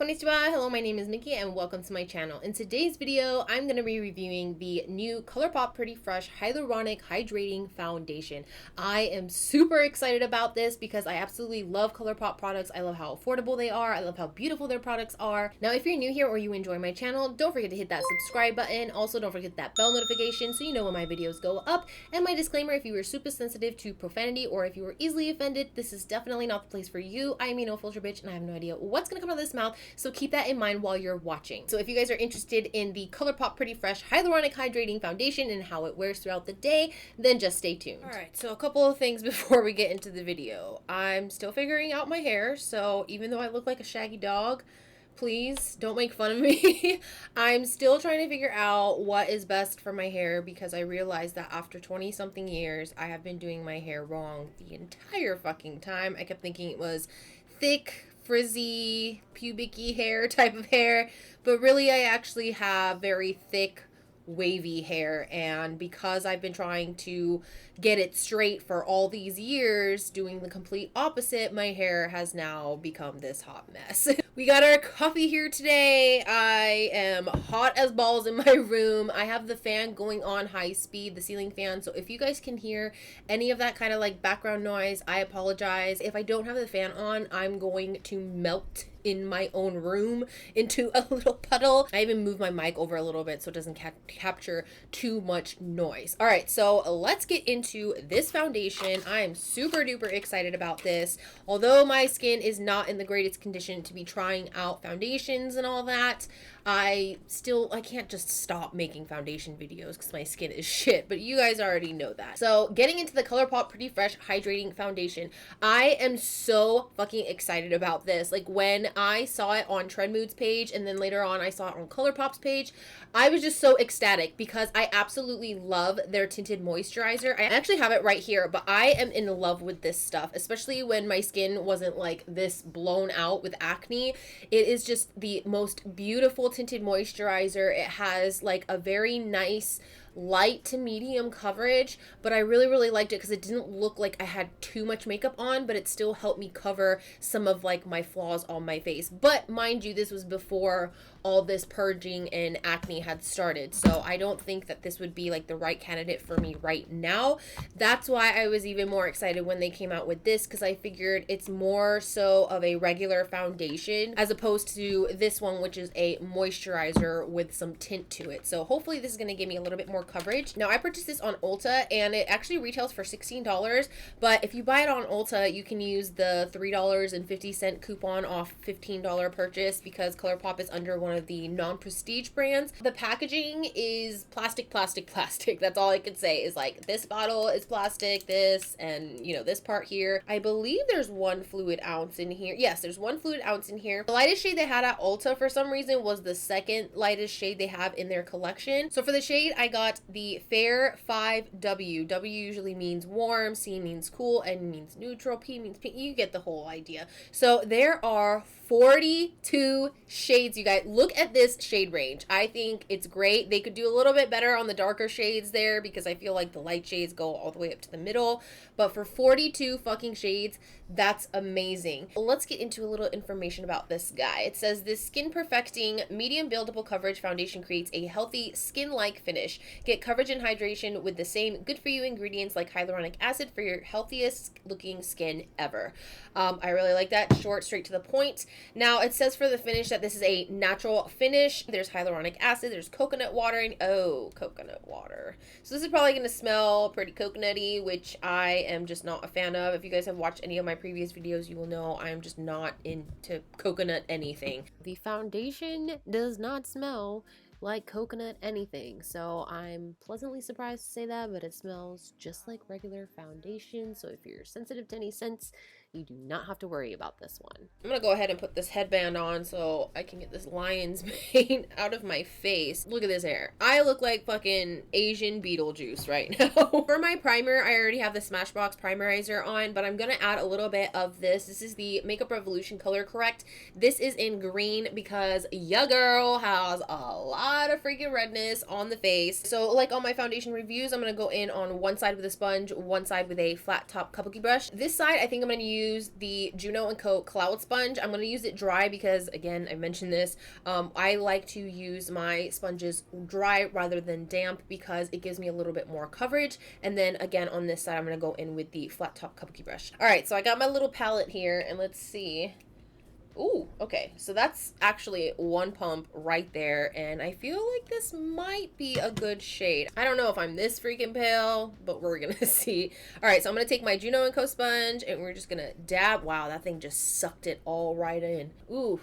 Konnichiwa, hello, my name is Nikki and welcome to my channel. In today's video, I'm going to be reviewing the new Colourpop Pretty Fresh Hyaluronic Hydrating Foundation. I am super excited about this because I absolutely love Colourpop products. I love how affordable they are. I love how beautiful their products are. Now, if you're new here or you enjoy my channel, don't forget to hit that subscribe button. Also, don't forget that bell notification so you know when my videos go up. And my disclaimer, if you were super sensitive to profanity or if you were easily offended, this is definitely not the place for you. I am a no filter bitch and I have no idea what's going to come out of this mouth. So keep that in mind while you're watching. So if you guys are interested in the Colourpop Pretty Fresh Hyaluronic Hydrating Foundation and how it wears throughout the day, then just stay tuned. Alright, so a couple of things before we get into the video. I'm still figuring out my hair, so even though I look like a shaggy dog, please don't make fun of me. I'm still trying to figure out what is best for my hair because I realized that after 20 something years, I have been doing my hair wrong the entire fucking time. I kept thinking it was thick, frizzy, pubic-y hair type of hair, but really I actually have very thick, wavy hair, and because I've been trying to get it straight for all these years, doing the complete opposite, my hair has now become this hot mess. We got our coffee here today. I am hot as balls in my room. I have the fan going on high speed, the ceiling fan, so if you guys can hear any of that kind of like background noise, I apologize. If I don't have the fan on, I'm going to melt in my own room into a little puddle. I even moved my mic over a little bit so it doesn't capture too much noise. All right, so let's get into this foundation. I am super duper excited about this. Although my skin is not in the greatest condition to be trying out foundations and all that, I can't just stop making foundation videos because my skin is shit, but you guys already know that. So getting into the Colourpop Pretty Fresh Hydrating Foundation, I am so fucking excited about this. Like when I saw it on Trendmood's page and then later on I saw it on Colourpop's page, I was just so ecstatic because I absolutely love their tinted moisturizer. I actually have it right here, but I am in love with this stuff, especially when my skin wasn't like this blown out with acne. It is just the most beautiful tinted moisturizer. It has like a very nice light to medium coverage, but I really liked it because it didn't look like I had too much makeup on, but it still helped me cover some of like my flaws on my face. But mind you, this was before all this purging and acne had started, so I don't think that this would be like the right candidate for me right now. That's why I was even more excited when they came out with this, because I figured it's more so of a regular foundation as opposed to this one, which is a moisturizer with some tint to it. So hopefully this is going to give me a little bit more coverage. Now I purchased this on Ulta and it actually retails for $16, but if you buy it on Ulta, you can use the $3.50 coupon off $15 purchase because Colourpop is under one of the non-prestige brands. The packaging is plastic. That's all I could say is like this bottle is plastic, this, and you know, this part here. I believe there's 1 fluid ounce in here. Yes, there's 1 fluid ounce in here. The lightest shade they had at Ulta for some reason was the second lightest shade they have in their collection. So for the shade, I got the Fair 5W. W usually means warm, C means cool, N means neutral, P means pink. You get the whole idea. So there are 42 shades, you guys. Look at this shade range. I think it's great. They could do a little bit better on the darker shades there because I feel like the light shades go all the way up to the middle. But for 42 fucking shades, that's amazing. Let's get into a little information about this guy. It says this skin perfecting medium buildable coverage foundation creates a healthy skin-like finish. Get coverage and hydration with the same good for you ingredients like hyaluronic acid for your healthiest looking skin ever. I really like that. Short, straight to the point. Now it says for the finish that this is a natural finish. There's hyaluronic acid, there's coconut water, and coconut water. So this is probably going to smell pretty coconutty, which I am just not a fan of. If you guys have watched any of my previous videos, you will know I am just not into coconut anything. The foundation does not smell like coconut anything, so I'm pleasantly surprised to say that, but it smells just like regular foundation. So if you're sensitive to any scents, you do not have to worry about this one. I'm gonna go ahead and put this headband on so I can get this lion's mane out of my face. Look at this hair. I look like fucking Asian Beetlejuice right now. For my primer, I already have the Smashbox primerizer on, but I'm gonna add a little bit of this. This is the Makeup Revolution Color Correct. This is in green because ya girl has a lot of freaking redness on the face. So like all my foundation reviews, I'm gonna go in on one side with a sponge, one side with a flat top kabuki brush. This side I think I'm gonna use use the Juno & Co. Cloud Sponge. I'm going to use it dry because, again, I mentioned this. I like to use my sponges dry rather than damp because it gives me a little bit more coverage. And then, again, on this side, I'm going to go in with the flat top kabuki brush. All right, so I got my little palette here, and let's see. Ooh, okay, so that's actually one pump right there, and I feel like this might be a good shade. I don't know if I'm this freaking pale, but we're gonna see. All right, so I'm gonna take my Juno & Co. sponge, and we're just gonna dab. Wow, that thing just sucked it all right in. Ooh,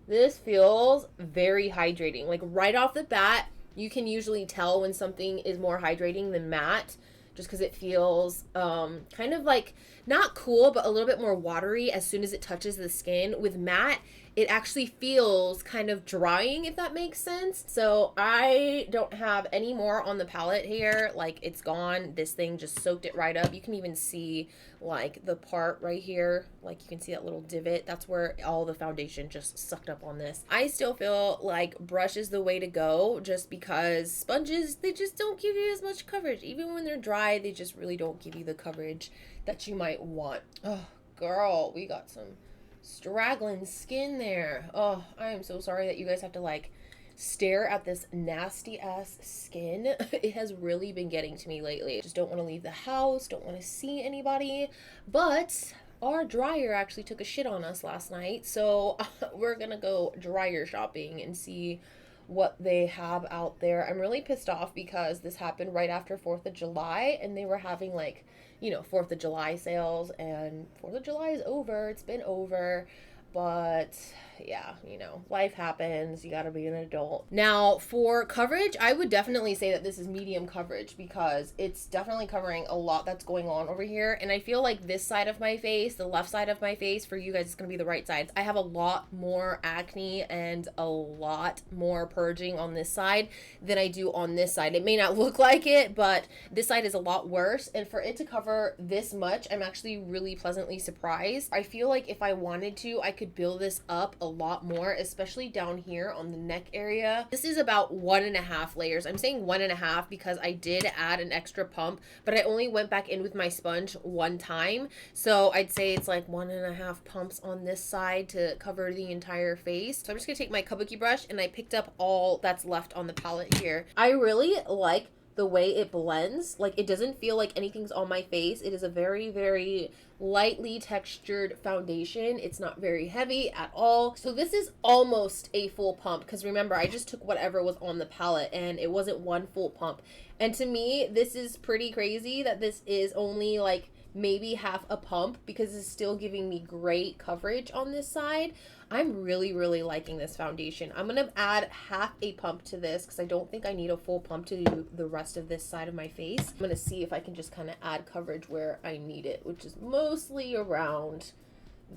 this feels very hydrating. Like, right off the bat, you can usually tell when something is more hydrating than matte, just because it feels kind of like not cool, but a little bit more watery as soon as it touches the skin. With matte, it actually feels kind of drying, if that makes sense. So I don't have any more on the palette here. Like, it's gone. This thing just soaked it right up. You can even see like the part right here. Like, you can see that little divot. That's where all the foundation just sucked up on this. I still feel like brush is the way to go, just because sponges, they just don't give you as much coverage. Even when they're dry, they just really don't give you the coverage that you might want. Oh, girl, we got some straggling skin there. Oh, I am so sorry that you guys have to like stare at this nasty ass skin. It has really been getting to me lately. Just don't want to leave the house, don't want to see anybody. But our dryer actually took a shit on us last night, so we're gonna go dryer shopping and see what they have out there. I'm really pissed off because this happened right after 4th of July, and they were having like, you know, 4th of July sales, and 4th of July is over. It's been over. But yeah, you know, life happens. You gotta be an adult. Now, for coverage, I would definitely say that this is medium coverage because it's definitely covering a lot that's going on over here. And I feel like this side of my face, the left side of my face, for you guys, it's gonna be the right side. I have a lot more acne and a lot more purging on this side than I do on this side. It may not look like it, but this side is a lot worse. And for it to cover this much, I'm actually really pleasantly surprised. I feel like if I wanted to, I could build this up a lot more, especially down here on the neck area. This is about 1.5 layers. I'm saying 1.5 because I did add an extra pump, but I only went back in with my sponge one time. So I'd say it's like 1.5 pumps on this side to cover the entire face. So I'm just gonna take my kabuki brush, and I picked up all that's left on the palette here. I really like the way it blends. Like, it doesn't feel like anything's on my face. It is a very, very lightly textured foundation. It's not very heavy at all. So this is almost a full pump, because remember, I just took whatever was on the palette and it wasn't one full pump. And to me, this is pretty crazy that this is only like maybe half a pump, because it's still giving me great coverage on this side. I'm really, really liking this foundation. I'm gonna add half a pump to this because I don't think I need a full pump to do the rest of this side of my face. I'm gonna see if I can just kind of add coverage where I need it, which is mostly around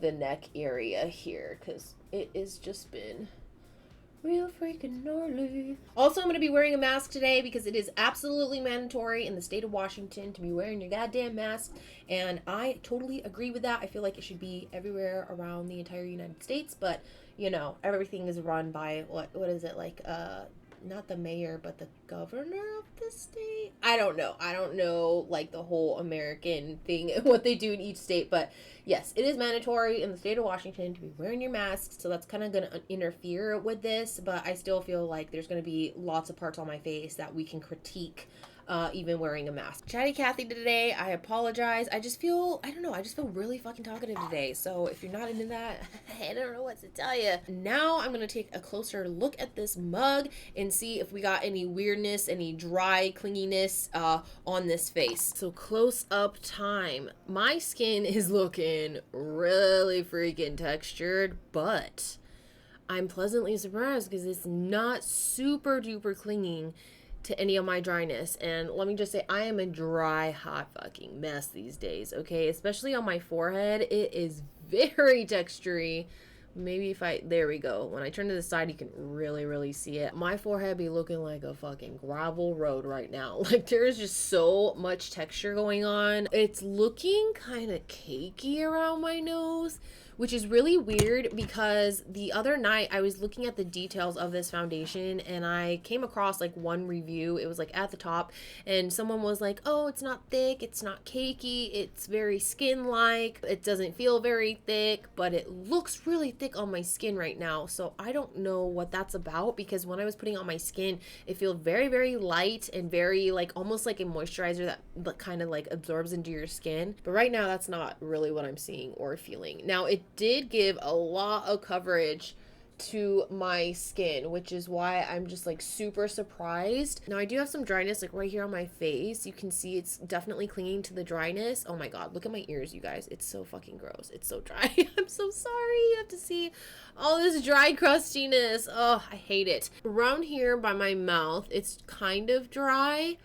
the neck area here, because it has just been real freaking gnarly. Also, I'm going to be wearing a mask today because it is absolutely mandatory in the state of Washington to be wearing your goddamn mask. And I totally agree with that. I feel like it should be everywhere around the entire United States. But, you know, everything is run by, what is it, like, not the mayor, but the governor of the state? I don't know, like, the whole American thing and what they do in each state. But yes, it is mandatory in the state of Washington to be wearing your mask. So that's kind of going to interfere with this. But I still feel like there's going to be lots of parts on my face that we can critique even wearing a mask. Chatty Cathy today, I apologize. I just feel really fucking talkative today. So if you're not into that, I don't know what to tell you. Now I'm going to take a closer look at this mug and see if we got any weirdness, any dry clinginess on this face. So close up time. My skin is looking really freaking textured, but I'm pleasantly surprised because it's not super duper clinging to any of my dryness. And let me just say, I am a dry, hot fucking mess these days, okay? Especially on my forehead. It is very textury. Maybe if there we go. When I turn to the side, you can really, really see it. My forehead be looking like a fucking gravel road right now. Like, there is just so much texture going on. It's looking kind of cakey around my nose, which is really weird because the other night I was looking at the details of this foundation and I came across like one review. It was like at the top and someone was like, oh, it's not thick, it's not cakey, it's very skin-like, it doesn't feel very thick, but it looks really thick on my skin right now. So I don't know what that's about, because when I was putting it on my skin, it feels very, very light and very like almost like a moisturizer that kind of like absorbs into your skin. But right now that's not really what I'm seeing or feeling. Now it did give a lot of coverage to my skin, which is why I'm just like super surprised. Now I do have some dryness like right here on my face. You can see it's definitely clinging to the dryness. Oh my god, look at my ears, you guys. It's so fucking gross. It's so dry. I'm so sorry you have to see all this dry crustiness. Oh, I hate it. Around here by my mouth, it's kind of dry,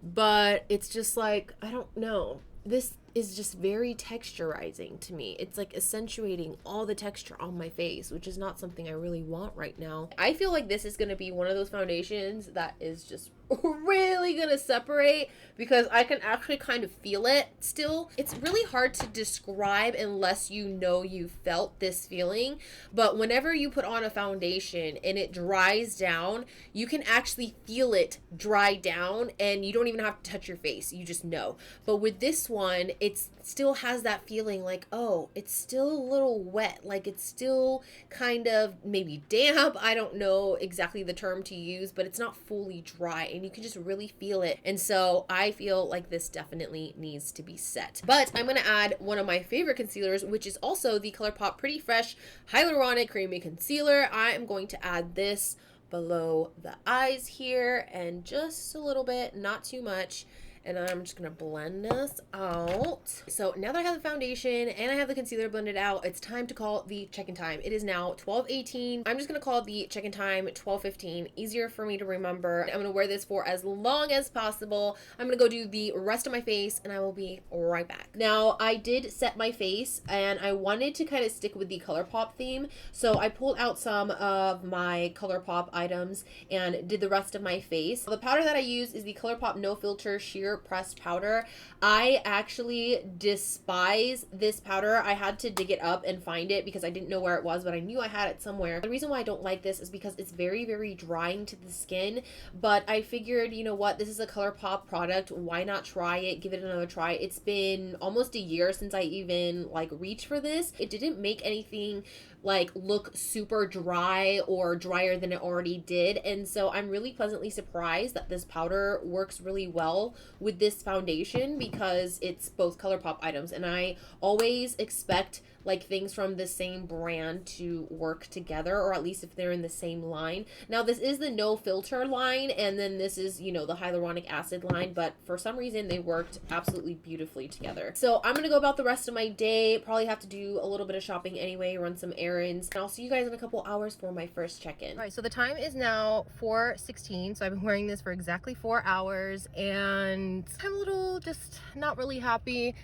but it's just like, I don't know. This is just very texturizing to me. It's like accentuating all the texture on my face, which is not something I really want right now. I feel like this is going to be one of those foundations that is just really going to separate, because I can actually kind of feel it still. It's really hard to describe unless you know you felt this feeling, but whenever you put on a foundation and it dries down, you can actually feel it dry down and you don't even have to touch your face. You just know. But with this one, it still has that feeling like, oh, it's still a little wet, like it's still kind of maybe damp. I don't know exactly the term to use, but it's not fully dry and you can just really feel it. And so I feel like this definitely needs to be set. But I'm going to add one of my favorite concealers, which is also the Colourpop Pretty Fresh Hyaluronic Creamy Concealer. I am going to add this below the eyes here and just a little bit, not too much. And I'm just going to blend this out. So now that I have the foundation and I have the concealer blended out, it's time to call the check-in time. It is now 12:18. I'm just going to call the check-in time 12:15. Easier for me to remember. I'm going to wear this for as long as possible. I'm going to go do the rest of my face and I will be right back. Now, I did set my face and I wanted to kind of stick with the Colourpop theme. So I pulled out some of my Colourpop items and did the rest of my face. The powder that I use is the Colourpop No Filter Sheer Pressed powder. I actually despise this powder. I had to dig it up and find it because I didn't know where it was, but I knew I had it somewhere. The reason why I don't like this is because it's very, very drying to the skin, but I figured, you know what, this is a Colourpop product. Why not try it? Give it another try. It's been almost a year since I even like reached for this. It didn't make anything like look super dry or drier than it already did, and so I'm really pleasantly surprised that this powder works really well with this foundation because it's both Colourpop items, and I always expect like things from the same brand to work together, or at least if they're in the same line. Now this is the no filter line, and then this is, you know, the hyaluronic acid line, but for some reason they worked absolutely beautifully together. So I'm gonna go about the rest of my day, probably have to do a little bit of shopping anyway, run some errands, and I'll see you guys in a couple hours for my first check-in. All right, so the time is now 4:16, so I've been wearing this for exactly 4 hours and I'm a little just not really happy.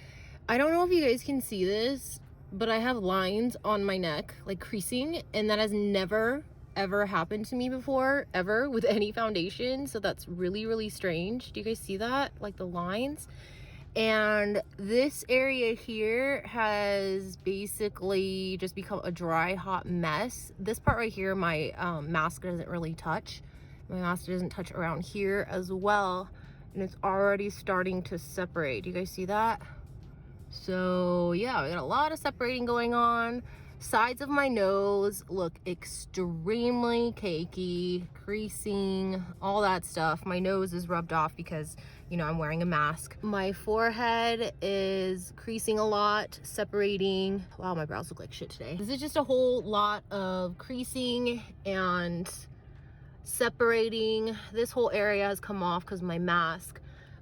I don't know if you guys can see this, but I have lines on my neck, like creasing, and that has never ever happened to me before, ever, with any foundation. So that's really, really strange. Do you guys see that? Like the lines? And this area here has basically just become a dry, hot mess. This part right here, my mask doesn't really touch. My mask doesn't touch around here as well. And it's already starting to separate. Do you guys see that? So yeah, we got a lot of separating going on. Sides of my nose look extremely cakey, creasing, all that stuff. My nose is rubbed off because, you know, I'm wearing a mask. My forehead is creasing a lot, separating. Wow, my brows look like shit today. This is just a whole lot of creasing and separating. This whole area has come off because of my mask.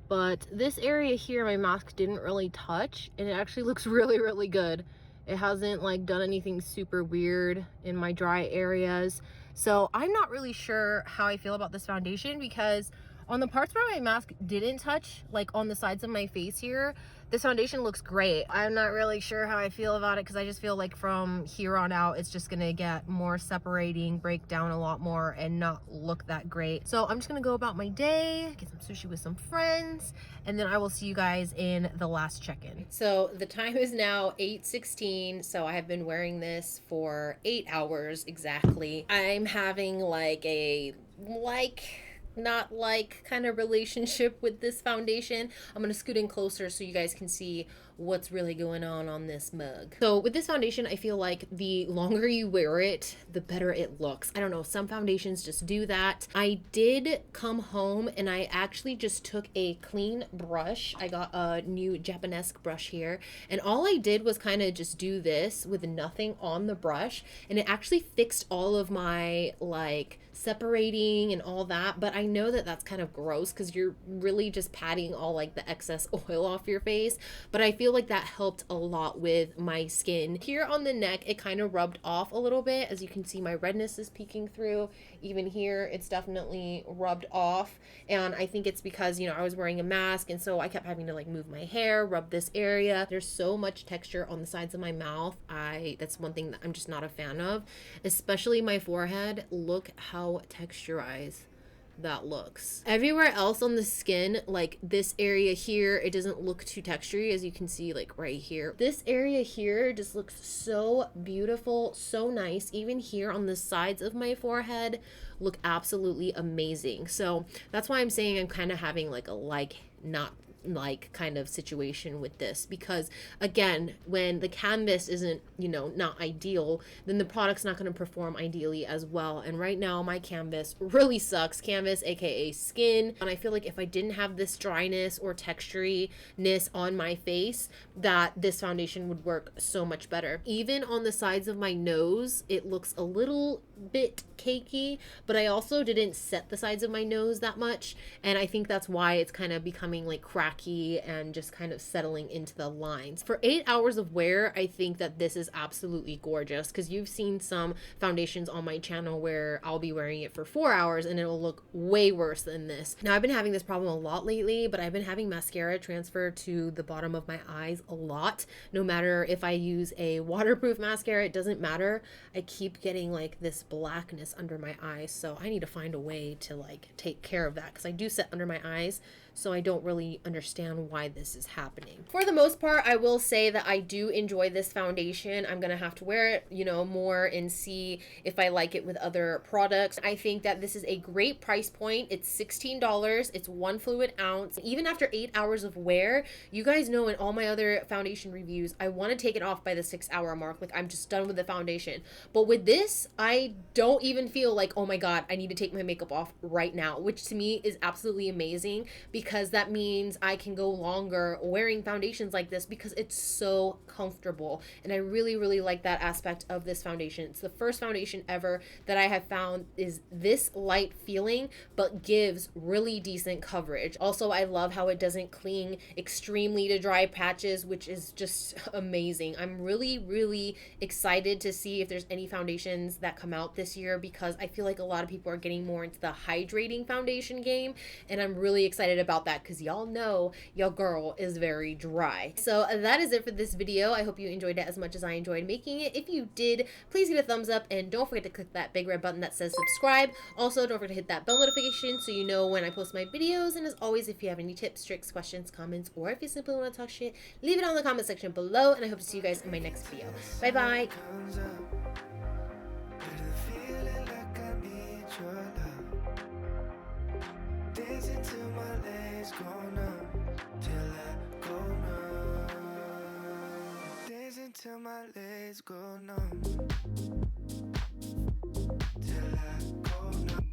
But this area here, my mask didn't really touch, and it actually looks really, really good. It hasn't like done anything super weird in my dry areas. So I'm not really sure how I feel about this foundation because On the parts where my mask didn't touch, like on the sides of my face here, this foundation looks great. I'm not really sure how I feel about it because I just feel like from here on out, it's just gonna get more separating, break down a lot more, and not look that great. So I'm just gonna go about my day, get some sushi with some friends, and then I will see you guys in the last check-in. So the time is now 8:16, so I have been wearing this for 8 hours exactly. I'm having like a not like kind of relationship with this foundation. I'm gonna scoot in closer so you guys can see what's really going on this mug. So with this foundation, I feel like the longer you wear it, the better it looks. I don't know, some foundations just do that. I did come home and I actually just took a clean brush. I got a new Japanese brush here, and all I did was kind of just do this with nothing on the brush, and it actually fixed all of my like separating and all that. But I know that that's kind of gross because you're really just patting all like the excess oil off your face, but I feel like that helped a lot with my skin. Here on the neck, it kind of rubbed off a little bit. As you can see, my redness is peeking through. Even here, it's definitely rubbed off, and I think it's because, you know, I was wearing a mask, and so I kept having to like move my hair, rub this area. There's so much texture on the sides of my mouth. That's one thing that I'm just not a fan of, especially my forehead. Look how texturized that looks. Everywhere else on the skin, like this area here, it doesn't look too textury, as you can see like right here. This area here just looks so beautiful, so nice. Even here on the sides of my forehead look absolutely amazing. So that's why I'm saying I'm kind of having like a not like kind of situation with this, because again, when the canvas isn't, you know, not ideal, then the product's not going to perform ideally as well. And right now my canvas really sucks. Canvas, aka skin. And I feel like if I didn't have this dryness or texturiness on my face, that this foundation would work so much better. Even on the sides of my nose, it looks a little bit cakey, but I also didn't set the sides of my nose that much, and I think that's why it's kind of becoming like cracky and just kind of settling into the lines. For 8 hours of wear, I think that this is absolutely gorgeous, because you've seen some foundations on my channel where I'll be wearing it for 4 hours and it'll look way worse than this. Now, I've been having this problem a lot lately, but I've been having mascara transfer to the bottom of my eyes a lot. No matter if I use a waterproof mascara, it doesn't matter. I keep getting like this blackness under my eyes, so I need to find a way to like take care of that, because I do set under my eyes, so I don't really understand why this is happening. For the most part, I will say that I do enjoy this foundation. I'm gonna have to wear it, you know, more and see if I like it with other products. I think that this is a great price point. It's $16. It's 1 fluid ounce. Even after 8 hours of wear, you guys know in all my other foundation reviews, I want to take it off by the 6 hour mark. Like, I'm just done with the foundation. But with this, I don't even feel like, oh my God, I need to take my makeup off right now, which to me is absolutely amazing, because that means I can go longer wearing foundations like this because it's so comfortable. And I really, really like that aspect of this foundation. It's the first foundation ever that I have found is this light feeling, but gives really decent coverage. Also, I love how it doesn't cling extremely to dry patches, which is just amazing. I'm really, really excited to see if there's any foundations that come out this year, because I feel like a lot of people are getting more into the hydrating foundation game, and I'm really excited about that, because y'all know your girl is very dry. So that is it for this video. I hope you enjoyed it as much as I enjoyed making it. If you did, please give it a thumbs up, and don't forget to click that big red button that says subscribe. Also, don't forget to hit that bell notification so you know when I post my videos. And as always, if you have any tips, tricks, questions, comments, or if you simply want to talk shit, leave it on the comment section below, and I hope to see you guys in my next video. Bye bye. Dancing till my legs go numb, till I go numb. Dancing till my legs go numb.